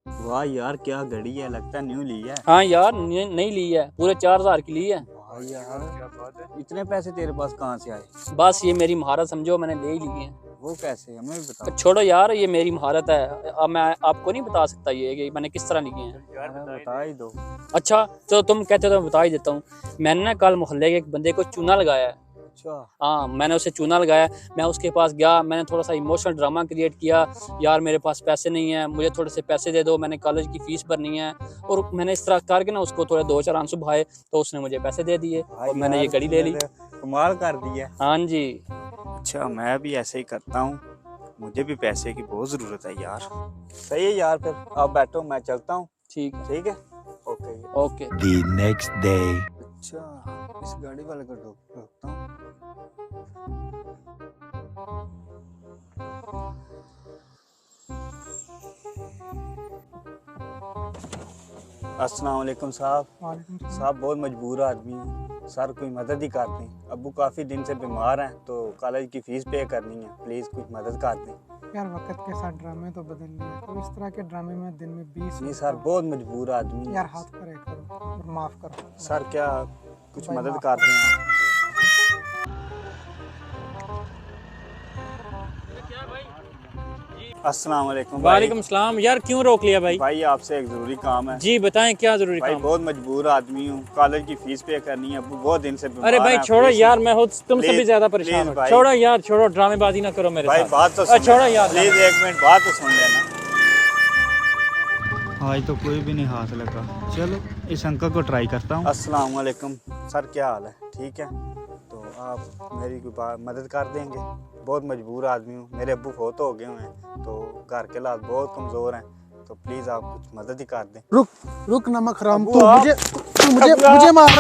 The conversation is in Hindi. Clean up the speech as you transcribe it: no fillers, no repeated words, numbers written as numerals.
वाह यार क्या घड़ी है, लगता है न्यू ली है। हाँ यार नहीं ली है, पूरे 4000 की ली है। वाह यार इतने पैसे तेरे पास कहाँ से आए? बस ये मेरी महारत समझो, मैंने ले ही ली है। वो कैसे, हमें भी बता। छोड़ो यार, ये मेरी महारत है, अब मैं आपको नहीं बता सकता ये कि मैंने किस तरह लिए हैं। हमें बता ही दो। अच्छा तो तुम कहते हो तो मैं बता ही देता हूँ। मैंने ना कल मोहल्ले के एक बंदे को चूना लगाया है। अच्छा हाँ, मैंने उसे चूना लगाया, मैं उसके पास गया, मैंने थोड़ा सा इमोशनल ड्रामा क्रिएट किया। यार मेरे पास पैसे नहीं है, मुझे थोड़े से पैसे दे दो, मैंने कॉलेज की फीस भरनी है। और मैंने इस तरह करके ना उसको थोड़े 2-4 आंसू बहाए, तो उसने मुझे पैसे दे दिए और मैंने ये घड़ी ले ली। कमाल कर दिया। हाँ जी। अच्छा मैं भी ऐसे ही करता हूँ, मुझे भी पैसे की बहुत ज़रूरत है यार। सही है यार, फिर आप बैठो, मैं चलता हूँ। ठीक है। ठीक है, okay okay. The next day. अच्छा इस गाड़ी वाले को रोकता हूँ। अस्सलाम वालेकुम साहब। साहब बहुत मजबूर आदमी हूँ सर, कोई मदद ही कर दें। अब्बू काफ़ी दिन से बीमार हैं तो कॉलेज की फ़ीस पे करनी है, प्लीज़ कुछ मदद कर दें। यार वक्त के साथ ड्रामे तो बदलने हैं, तो इस तरह के ड्रामे में दिन में 20 नहीं सर, बहुत मजबूर आदमी हैं। यार हाथ करे करो और माफ करो सर क्या कुछ भाई मदद माफ कर दें आप। अस्सलाम वालेकुम भाई। वालेकुम सलाम। यार क्यों रोक लिया भाई? भाई आपसे एक ज़रूरी काम है। जी बताएं, क्या जरूरी भाई काम? बहुत मजबूर आदमी हूँ, कॉलेज की फीस पे करनी है, अब्बू बहुत दिन से बीमार अरे भाई हैं, छोड़ो please। यार, मैं तुमसे भी Please, ज्यादा परेशान please हूँ। भाई। छोड़ो यार, छोड़ो, ड्रामेबाजी ना करो मेरे भाई साथ। बात तो सुन छोड़ो यार। प्लीज, एक मिनट बात तो सुन लेना। आज तो कोई भी नहीं हाथ लगा, चलो इस अंकल को ट्राई करता हूँ। अस्सलाम वालेकुम सर, क्या हाल है? ठीक है, तो आप मेरी कोई मदद कर देंगे? बहुत मजबूर आदमी हूँ, मेरे अब्बू फोत हो गए हुए हैं, तो घर के हालात बहुत कमज़ोर हैं, तो प्लीज़ आप कुछ मदद ही कर दें। रुक रुक नमक राम, अब्बू तू आप- मुझे मार